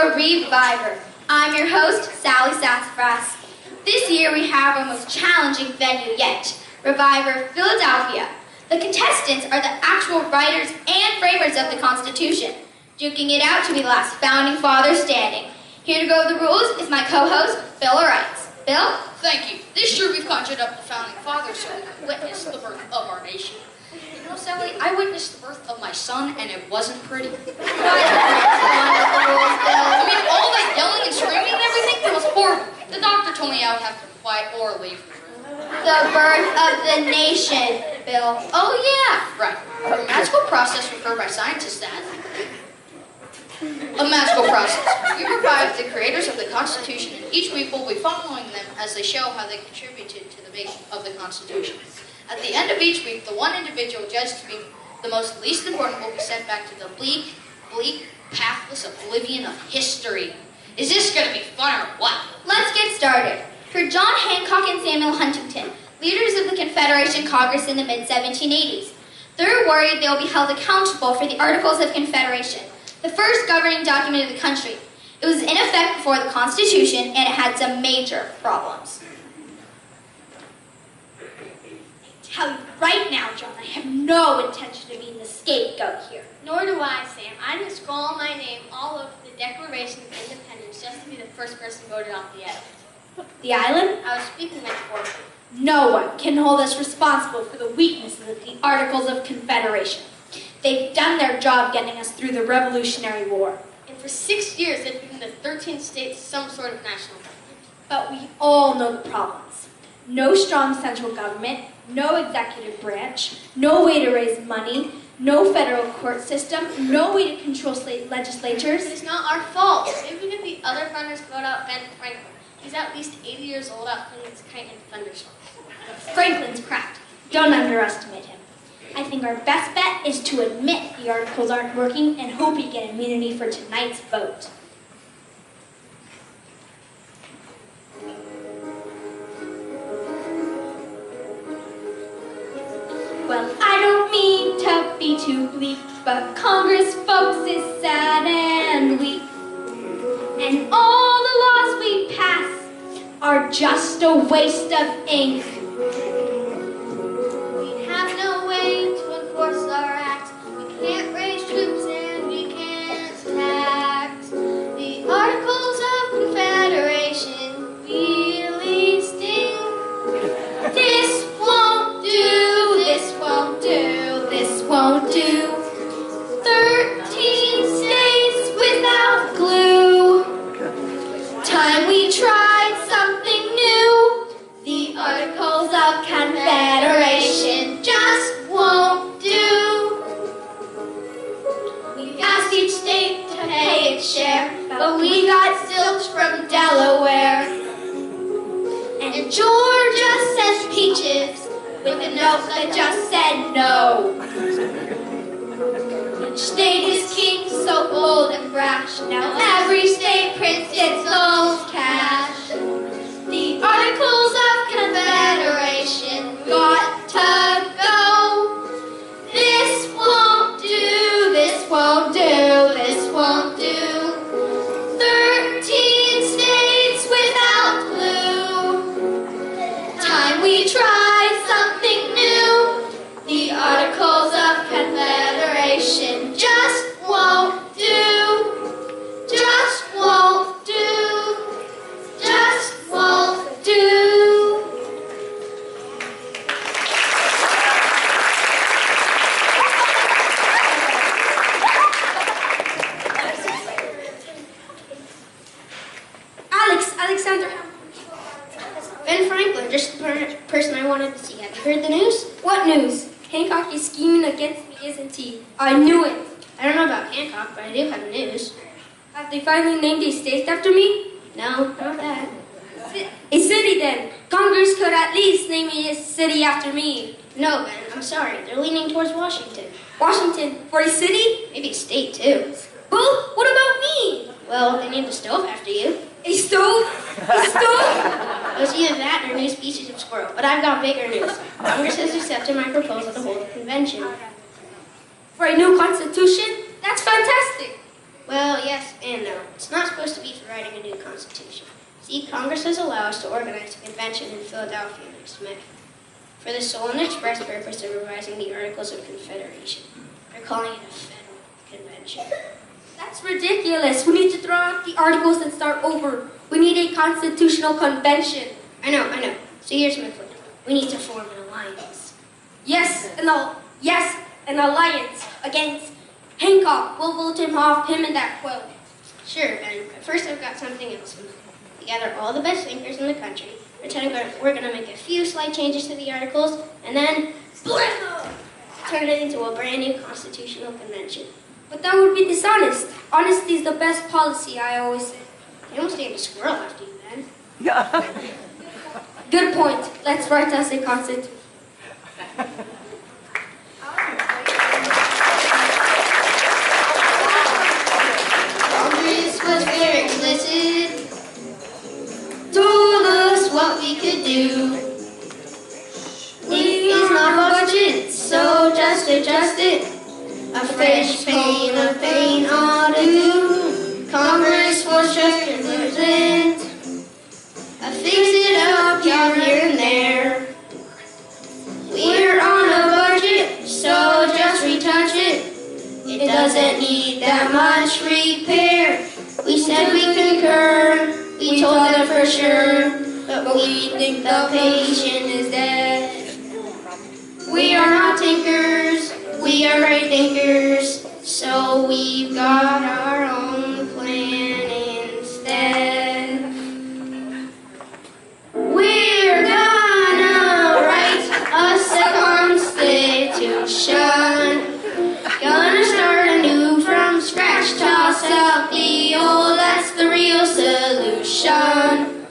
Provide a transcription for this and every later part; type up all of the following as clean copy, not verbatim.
for Reviver. I'm your host, Sally Sassafras. This year we have our most challenging venue yet, Reviver Philadelphia. The contestants are the actual writers and framers of the Constitution, duking it out to be the last founding father standing. Here to go over the rules is my co-host, Bill Wrights. Bill? Thank you. This year we've conjured up the founding fathers so we can witness the birth of our nation. You know, Sally, I witnessed the birth of my son and it wasn't pretty. I mean, all that yelling and screaming and everything, it was horrible. The doctor told me I would have to be quiet or leave the room. The birth of the nation, Bill. Oh yeah, right. A magical process referred by scientists as a magical process. We revive the creators of the Constitution, and each week we'll be following them as they show how they contributed to the making of the Constitution. At the end of each week, the one individual judged to be the most least important will be sent back to the bleak, pathless oblivion of history. Is this going to be fun or what? Let's get started. For John Hancock and Samuel Huntington, leaders of the Confederation Congress in the mid-1780s, they're worried they'll be held accountable for the Articles of Confederation, the first governing document of the country. It was in effect before the Constitution, and it had some major problems. I tell you right now, John, I have no intention of being the scapegoat here. Nor do I, Sam. I didn't scroll my name all over the Declaration of Independence just to be the first person voted off the island. The island? I was speaking metaphorically. No one can hold us responsible for the weaknesses of the Articles of Confederation. They've done their job getting us through the Revolutionary War. And for 6 years, they've given the 13 states some sort of national government. But we all know the problems. No strong central government, no executive branch, no way to raise money, no federal court system, no way to control state legislatures. It's not our fault. Maybe we get the other founders vote out Ben Franklin. He's at least 80 years old out playing his kite in thunderstorms. Franklin's cracked. Don't underestimate him. I think our best bet is to admit the articles aren't working and hope we get immunity for tonight's vote. Well, I don't mean to be too bleak, but Congress, folks, is sad and weak. And all the laws we pass are just a waste of ink. We have no way to enforce our acts. We can't raise troops and we can't tax. The Articles of Confederation really stink. This won't do, this won't do, this won't do. 13 states without glue. Time we tried something new. The Articles of Confederation just won't do. We asked each state to pay its share, but we got zilch from Delaware. And Georgia sends peaches with a note that just said no. Each state is king, so bold and brash. Now every state prints its own cash. The Articles of Confederation got to go. This won't do, this won't do, this won't do. 13 states without glue. Time we try something new. The Articles of Confederation just won't do. Just won't do. Just won't do. Alexander. Ben Franklin, just the person I wanted to see. Have you heard the news? What news? Hancock is scheming against me, isn't he? I knew it. I don't know about Hancock, but I do have the news. Have they finally named a state after me? No, not that. A city then. Congress could at least name a city after me. No, Ben, I'm sorry. They're leaning towards Washington. Washington for a city? Maybe a state, too. Well, what about me? Well, they named a stove after you. A stove? A stove? It was either that or a new species of squirrel, but I've got bigger news. Congress has accepted my proposal to hold a convention. For a new constitution? That's fantastic. Well, yes and no. It's not supposed to be for writing a new constitution. See, Congress has allowed us to organize a convention in Philadelphia next May for the sole and express purpose of revising the Articles of Confederation. They're calling it a federal convention. That's ridiculous. We need to throw out the articles and start over. We need a constitutional convention. I know. So here's my plan. We need to form an alliance. Yes, an alliance against Hancock. We'll vote him off, him and that quill. Sure, and first I've got something else in mind. We gather all the best thinkers in the country. We're going to make a few slight changes to the articles, and then turn it into a brand new constitutional convention. But that would be dishonest. Honesty is the best policy, I always say. You almost named a squirrel after you, then. Good point. Let's write us a constitution. Congress was very explicit, told us what we could do. It is not budget, so just adjust it. A fresh pain ought to do. Congress was just to present. Fix it up here and there. We're on a budget, so just retouch it. It doesn't need that much repair. We said we concur, we told them for sure, but we think the patient is dead. We are not tinkers, we are right thinkers, so we've got our own plan instead. We're gonna write us a constitution. Gonna start anew from scratch, toss out the old, that's the real solution.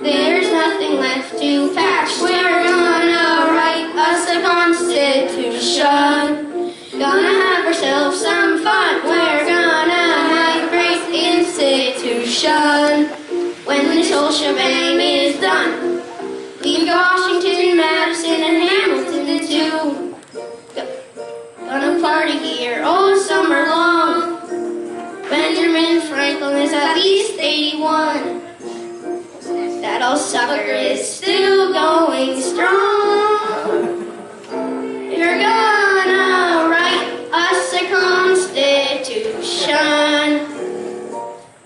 There's nothing left to patch, we're gonna write us a constitution. Gonna have ourselves some fun, we're gonna have a great institution. When this whole shebang is done, leave Washington, Madison, and Hamilton too. Gonna party here all summer long. Benjamin Franklin is at least 81. That old sucker is still going strong. You're gonna write us a constitution.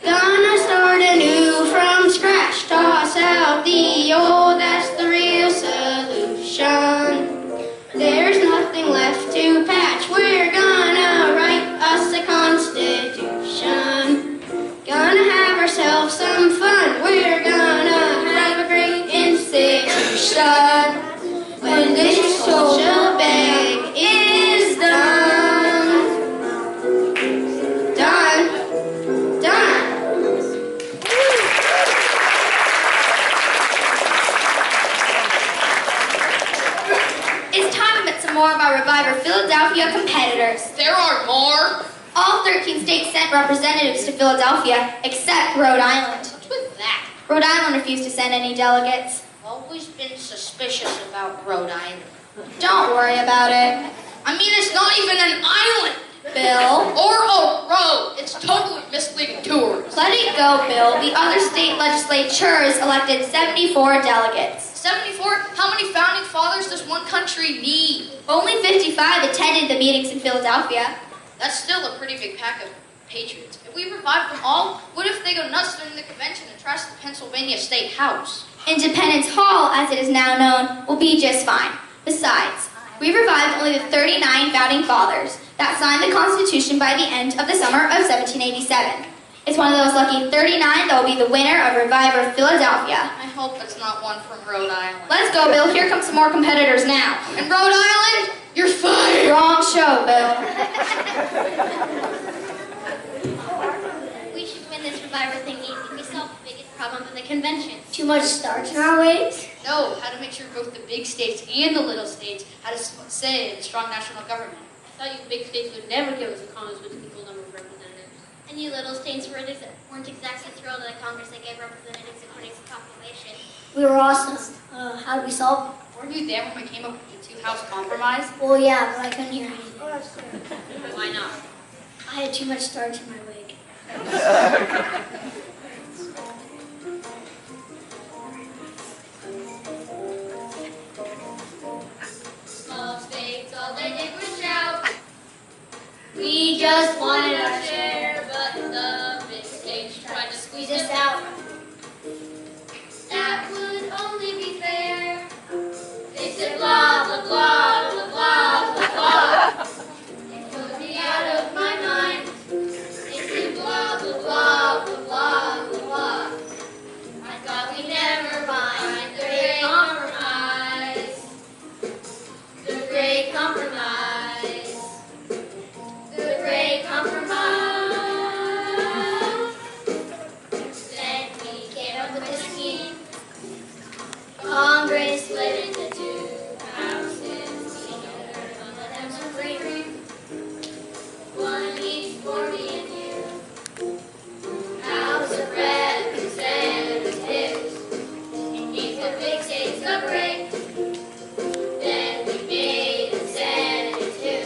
Gonna start anew from scratch, toss out the old, that's the real solution. There's nothing left to patch, we're gonna write us a constitution. Gonna have ourselves some fun, we're gonna have a great institution. When this whole shebang is done. It's time to meet some more of our Reviver Philadelphia competitors. There are more. All 13 states sent representatives to Philadelphia, except Rhode Island. What's with that? Rhode Island refused to send any delegates. Always been suspicious about Rhode Island. Don't worry about it. I mean, it's not even an island. Bill. Or a road. It's totally misleading tourists. Let it go, Bill. The other state legislatures elected 74 delegates. 74? How many founding fathers does one country need? Only 55 attended the meetings in Philadelphia. That's still a pretty big pack of patriots. If we revive them all, what if they go nuts during the convention and trash the Pennsylvania State House? Independence Hall, as it is now known, will be just fine. Besides, we revived only the 39 founding fathers that signed the Constitution by the end of the summer of 1787. It's one of those lucky 39 that will be the winner of Reviver Philadelphia. I hope it's not one from Rhode Island. Let's go, Bill. Here come some more competitors now. In Rhode Island, you're fired! Wrong show, Bill. We should win this Reviver thing easy. We solved the biggest problem of the convention. Too much starch in our ways? No, how to make sure both the big states and the little states had a say in strong national government. I thought you big states would never give us a Congress with an equal number of representatives. And you little states weren't exactly thrilled at a Congress that gave representatives according to population. We were awesome. How did we solve it? Weren't you there when we came up with the two-house compromise? Well, yeah, but I couldn't hear anything. Why not? I had too much starch in my wig. Small states, all they did was shout. We just wanted our share, but the big states tried to squeeze us out. That would only be fair. They said blah, blah, blah, blah, blah, blah, blah. It put me out of my mind. They said blah, blah, blah, blah, blah, blah, blah. I thought we'd never mind the great compromise. The great compromise. The great compromise. Then we came up with a scheme. Congress split into two houses. Some of them supreme. One each for me and you. House of Representatives. It gave the big states a break. Then we made the Senate too.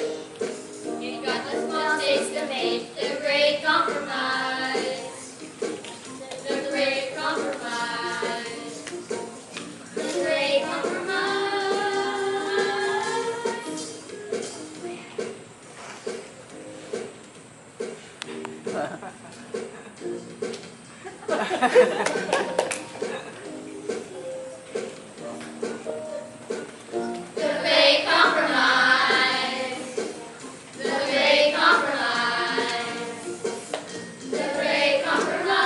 It got the small states to make the great compromise. The great compromise. The great compromise. The great compromise. The great compromise. The great compromise.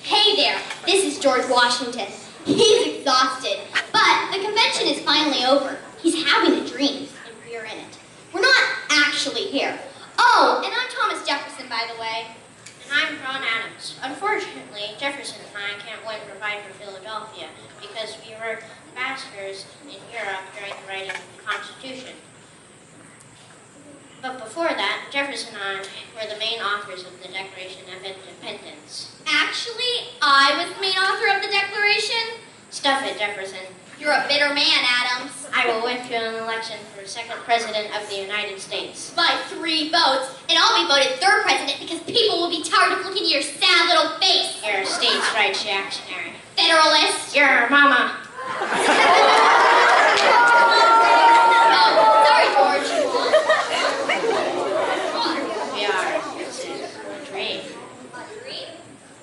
Hey there, this is George Washington. He's exhausted, but the convention is finally over. He's having a dream, and we're in it. We're not actually here. Oh, and I'm Thomas Jefferson, by the way. And I'm John Adams. Unfortunately, Jefferson and I can't win Provide for Philadelphia because we were ambassadors in Europe during the writing of the Constitution. But before that, Jefferson and I were the main authors of the Declaration of Independence. Actually, I was the main author of the Declaration. Stuff it, Jefferson. You're a bitter man, Adams. I will win you an election for second president of the United States. By 3 votes, and I'll be voted third president because people will be tired of looking at your sad little face. You're a states' rights reactionary. Federalist. Your mama. Oh, sorry, George. We are. It's a dream. A dream?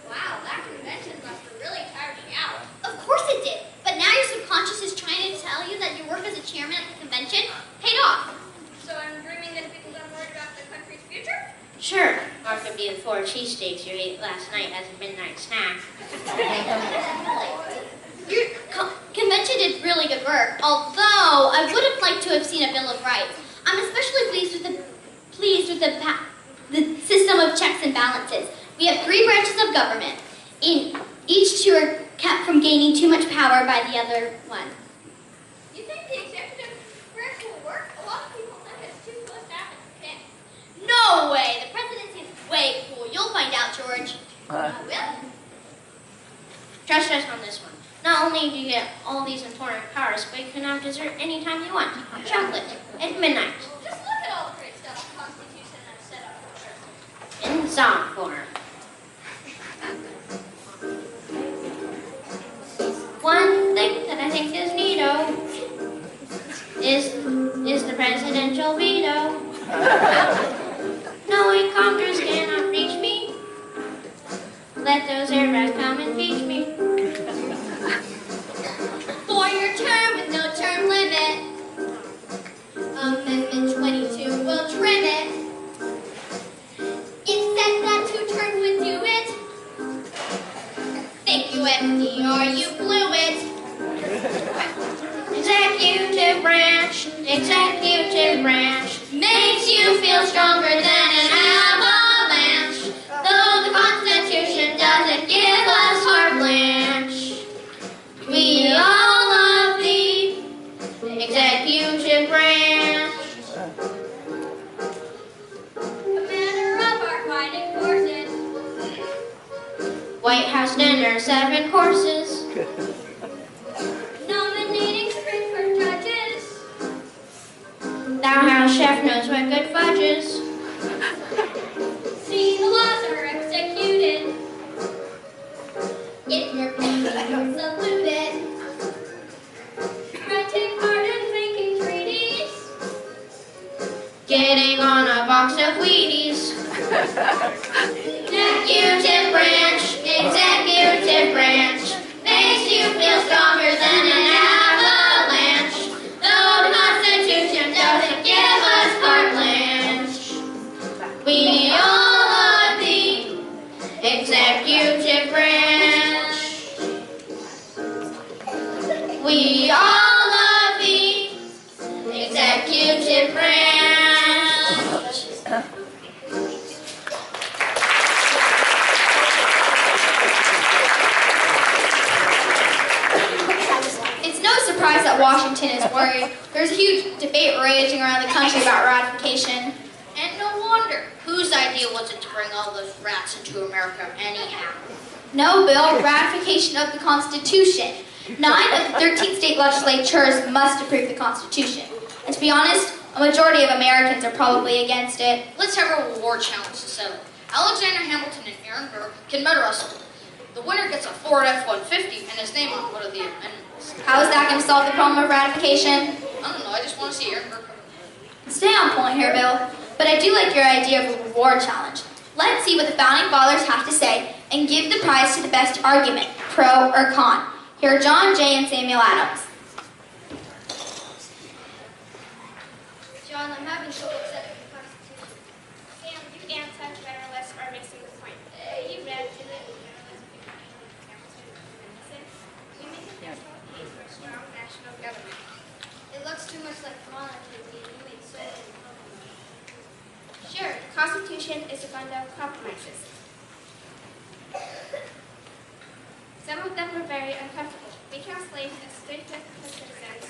Wow, that convention must have really tired you out. Of course it did. But now your subconscious is trying to tell you that your work as a chairman at the convention paid off. So I'm dreaming that because I'm worried about the country's future? Sure. Or it could be the 4 cheesesteaks you ate last night as a midnight snack. Your convention did really good work, although I would have liked to have seen a Bill of Rights. I'm especially pleased with the system of checks and balances. We have 3 branches of government. Each 2 are kept from gaining too much power by the other one. You think the executive branch will work? A lot of people think it's too close to having a king. No way! The presidency is way cool. You'll find out, George. I will. Trust us on this one. Not only do you get all these important powers, but you can have dessert anytime you want. Chocolate at midnight. Just look at all the great stuff the Constitution has set up for us. In song form. One thing that I think is neato is the presidential veto. Knowing Congress cannot reach me, let those airbags come and teach me. 4-year term with no term limit. Amendment 22 will trim it. It said that 2 terms would do it. Thank you, FDR, you blew it. Executive branch makes you feel stronger than an avalanche. Though the Constitution doesn't give us carte blanche, we all love the executive branch. White House dinner, 7 courses. Nominating 3 for judges. The house chef knows what good fudge is. See, the laws are executed. If you're being saluted. Renting pardons, making treaties. Getting on a box of Wheaties. Executive branch, makes you feel stronger than an avalanche. Though the Constitution doesn't give us carte blanche, we all love the executive branch. We all love the executive branch. It's no surprise that Washington is worried. There's a huge debate raging around the country about ratification. And no wonder. Whose idea was it to bring all those rats into America anyhow? No, Bill, ratification of the Constitution. 9 of the 13 state legislatures must approve the Constitution. And to be honest, a majority of Americans are probably against it. Let's have a war challenge to settle. Alexander Hamilton and Aaron Burr can mud wrestle. The winner gets a Ford F-150 and his name on one of the amendments. How is that going to solve the problem of ratification? I don't know, I just want to see Aaron Burr. Stay on point here, Bill. But I do like your idea of a reward challenge. Let's see what the Founding Fathers have to say and give the prize to the best argument, pro or con. Here are John Jay and Samuel Adams. John, I'm having trouble accepting the Constitution. Sam, you anti-federalists are missing the point. You read to it. We make a national case for a strong national government. It looks too much like monarchy being made so Sure, the Constitution is a bundle of compromises. Some of them were very uncomfortable. We count slaves as straight-cut citizens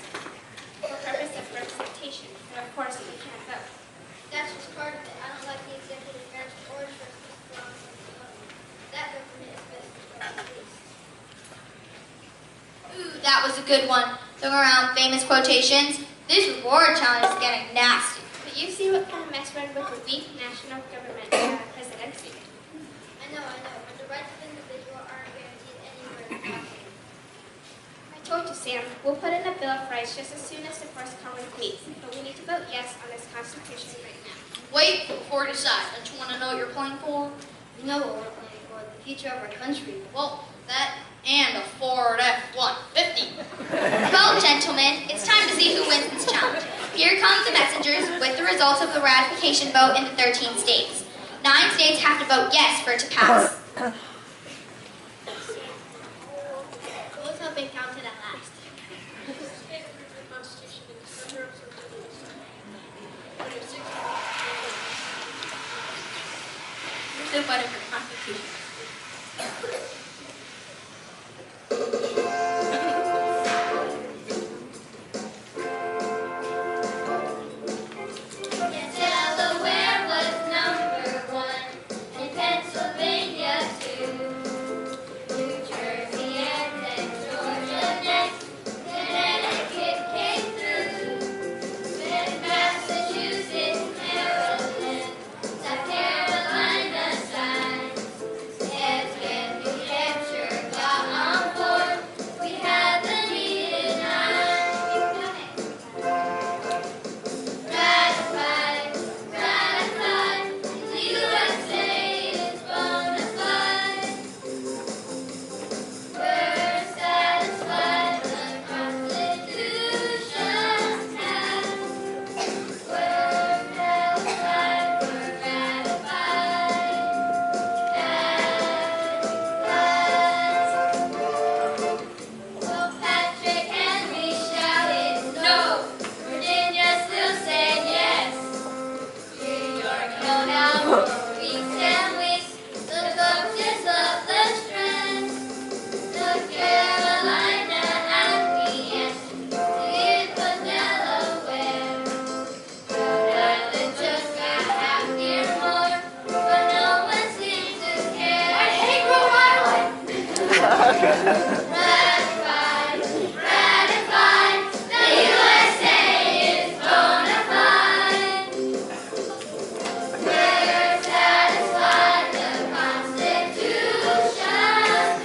for purpose of representation, and of course we can't vote. That's just part of it. I don't like the executive branch or the strong government. That government is best for the police. Ooh, that was a good one. Throwing around famous quotations. This reward challenge is getting nasty. But you see what kind of mess we're in with the weak national government presidency. I know. But the rights of individual aren't guaranteed anywhere in the document. I told you, Sam. We'll put in a Bill of Rights just as soon as the first Congress meets. But we need to vote yes on this Constitution right now. Wait before we decide. Don't you want to know what you're playing for? We know what we're playing for, the future of our country. Well, that and a Ford F-150. Well, gentlemen, it's time to see who wins this challenge. Here come the messengers with the results of the ratification vote in the 13 states. 9 states have to vote yes for it to pass. Who's hoping counted at last? The vote of the Constitution. Delaware was number 1, and Pennsylvania 2. Ratified, ratified, the USA is bona fide. We're satisfied the Constitution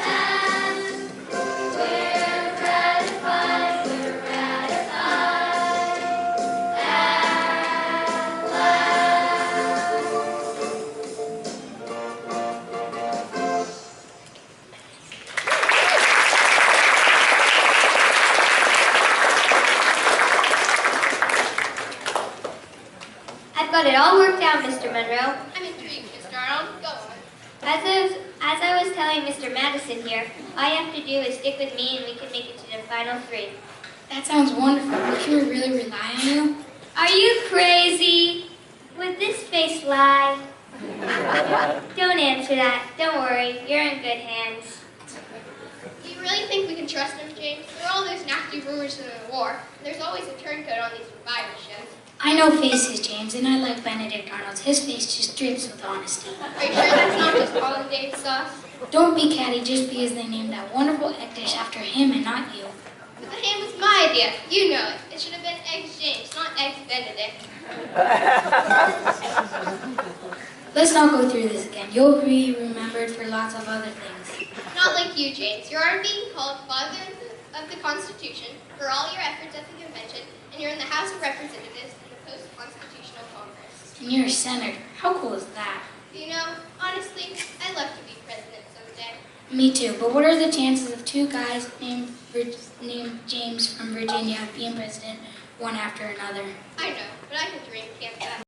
passed. We're ratified at last. I've got it all worked out, Mr. Monroe. I'm intrigued, Mr. Arnold. Go on. As I was telling Mr. Madison here, all you have to do is stick with me and we can make it to the final three. That sounds wonderful, but can we really rely on you? Are you crazy? Would this face lie? Don't answer that. Don't worry. You're in good hands. Do you really think we can trust him, James? There are all those nasty rumors in the war. There's always a turncoat on these revival shows. I know faces, James, and I like Benedict Arnold's. His face just drips with honesty. Are you sure that's not just hollandaise sauce? Don't be catty just because they named that wonderful egg dish after him and not you. But the ham was my idea. You know it. It should have been Eggs James, not Eggs Benedict. Let's not go through this again. You'll be remembered for lots of other things. Not like you, James. You are being called Father of the Constitution for all your efforts at the convention, and you're in the House of Representatives in the post-constitutional Congress. And you're a senator. How cool is that? You know, honestly, I'd love to be president someday. Me too, but what are the chances of two guys named James from Virginia being president one after another? I know, but I can dream, can't I?